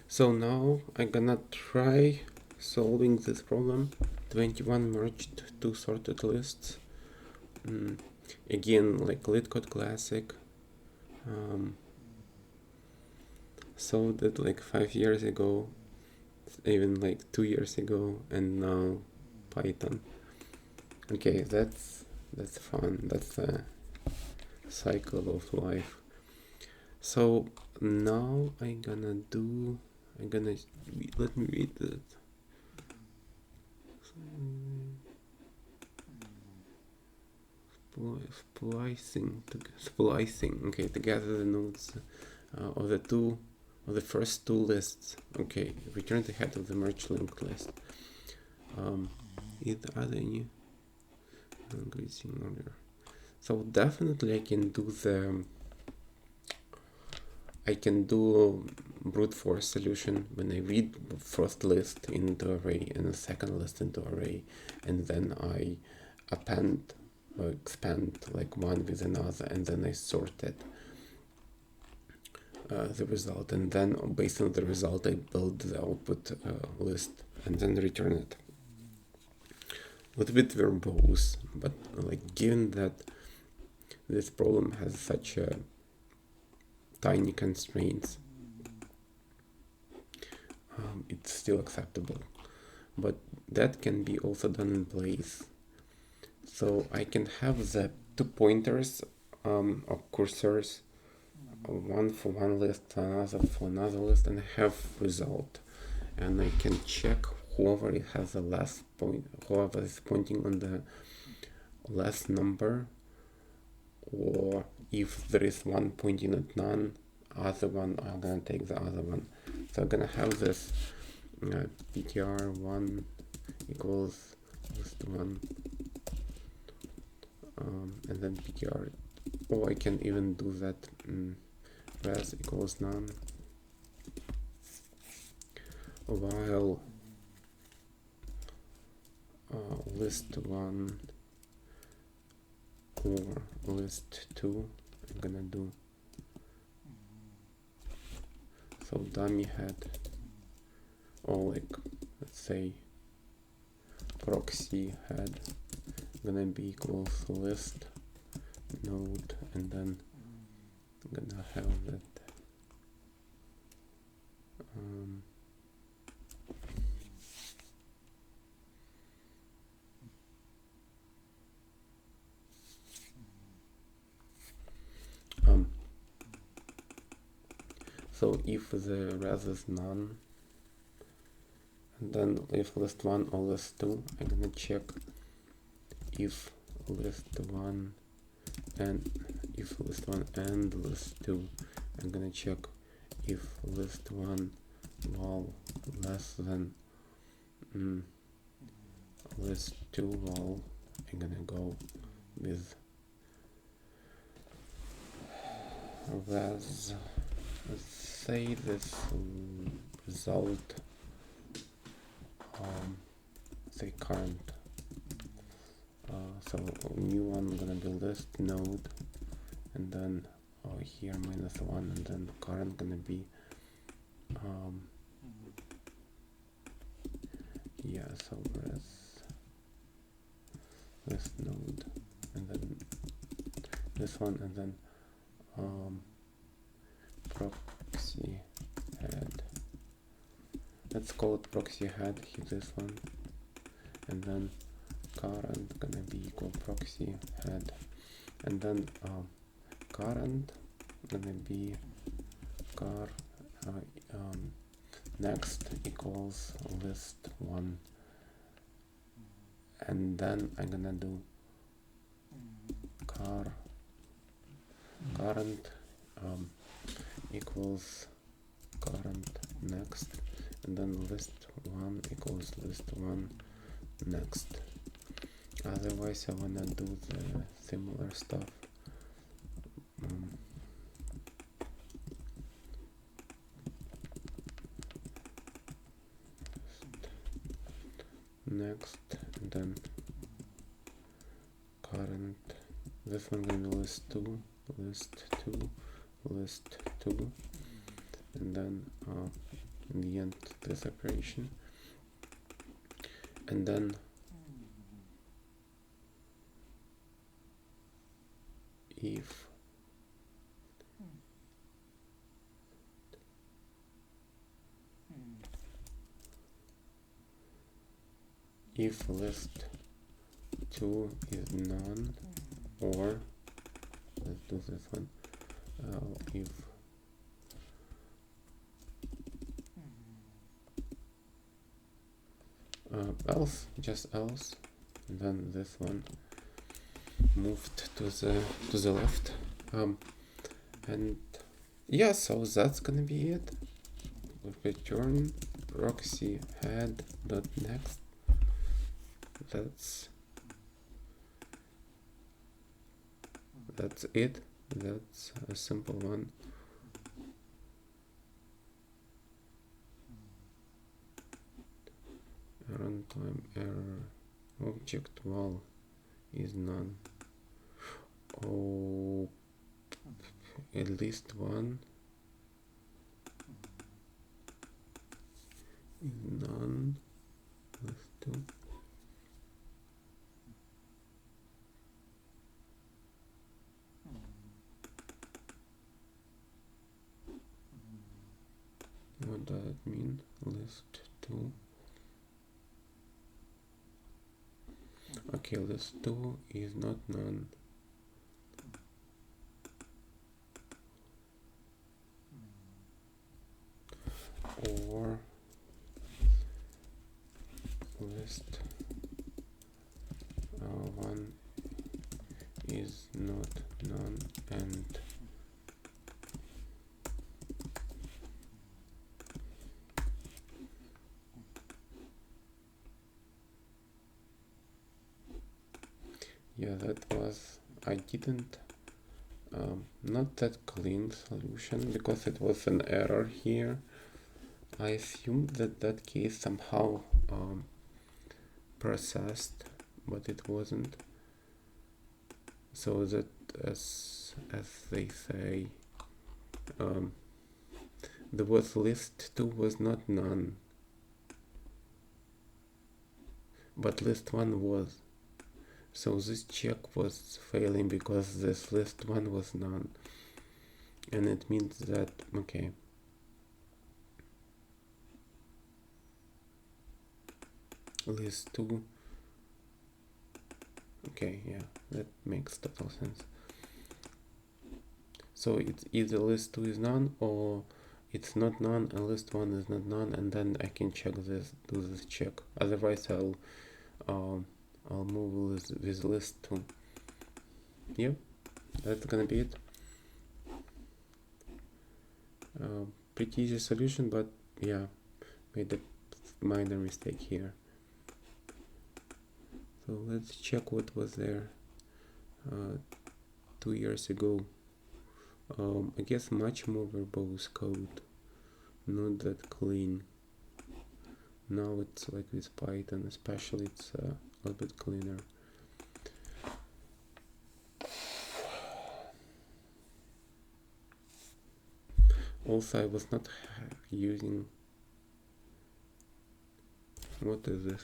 So now I'm gonna try solving this problem. 21 merged two sorted lists. Again, like Leetcode classic. Solved it like 5 years ago, even like 2 years ago, and now Python. Okay, that's fun. That's a cycle of life. So now let me read it. Splicing. Okay, to gather the nodes of the first two lists. Okay, return the head of the merge linked list. Are there any increasing order? So definitely I can do brute force solution when I read first list into array and the second list into array, and then I append or expand like one with another, and then I sort it. The result, and then based on the result I build the output list and then return it. A little bit verbose, but like given that this problem has such a tiny constraints, it's still acceptable. But that can be also done in place. So I can have the 2 pointers of cursors, one for one list, another for another list, and I have result. And I can check whoever it has the last point, whoever is pointing on the last number, or if there is one pointing at none, other one, I'm gonna take the other one. So I'm gonna have this ptr1 equals list 1, and then ptr, or I can even do that res equals none, while list 1 or list 2 I'm gonna do so dummy head, or like let's say proxy head gonna be equals list node, and then I'm gonna have that so if the res is none, and then if list 1 or list 2, I'm gonna check if list 1 and if list 1 and list 2, I'm gonna check if list 1 val less than list 2 val. I'm gonna go with res. Let's say this result say current. So new one I'm gonna be list node, and then here -1, and then current gonna be yeah, so list node, and then this one, and then proxy head. Let's call it proxy head, hit this one, and then current gonna be equal proxy head, and then current gonna be car next equals list 1, and then I'm gonna do current equals current next, and then list 1 equals list 1 next. Otherwise I wanna do the similar stuff. Next, and then current, this one gonna be list 2, list 2, list 2, and then in the end this operation, and then if list 2 is none, or let's do this one, if else, just else, and then this one moved to the left, and yeah, so that's gonna be it. Return proxy head dot next. That's it. That's a simple one. Runtime error. Object val is none. Oh, at least one is none. Let's do. What does it mean? List 2. Okay, list 2 is not none. Or list 1 is not none, and yeah, that was, I didn't not that clean solution because it was an error here. I assumed that case somehow processed, but it wasn't. So that as they say, the was list 2 was not none, but list 1 was. So this check was failing because this list 1 was none, and it means that, okay, list 2, okay, yeah, that makes total sense. So it's either list 2 is none or it's not none and list 1 is not none, and then I can check this, do this check. Otherwise I'll move with list 2. Yep, that's gonna be it. Pretty easy solution, but yeah, made a minor mistake here. So let's check what was there 2 years ago. I guess much more verbose code, not that clean. Now it's like with Python, especially, it's a little bit cleaner. Also, I was not using, what is this?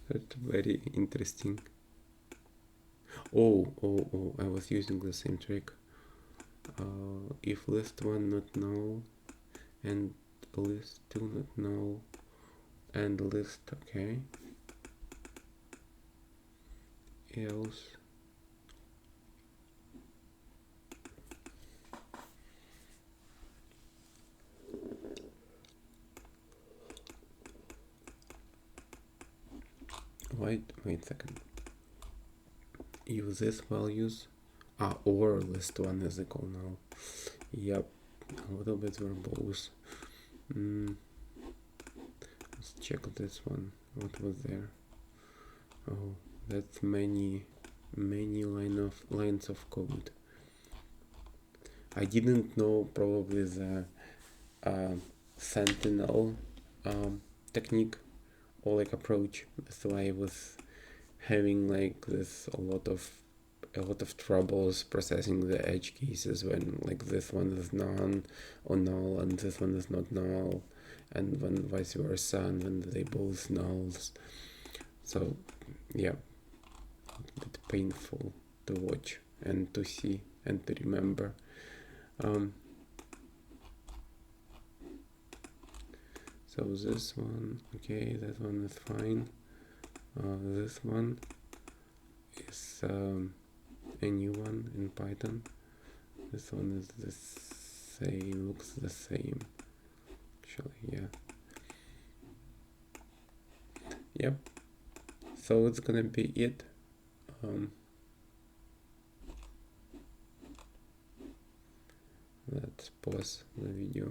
That's very interesting. Oh, I was using the same trick. If list 1 not null and list 2 not null and list, okay, else wait a second, use this values, or list 1 is equal null. Yep, a little bit verbose. Let's check this one. What was there? Oh, that's many lines of code. I didn't know probably the sentinel technique or like approach. That's why I was having like this a lot of a lot of troubles processing the edge cases when like this one is none or null and this one is not null, and when vice versa, and when they both nulls. So yeah, a bit painful to watch and to see and to remember. So this one, okay, that one is fine. This one is a new one in Python. This one is the same, looks the same. Actually, yeah. Yep. So it's gonna be it. Let's pause the video.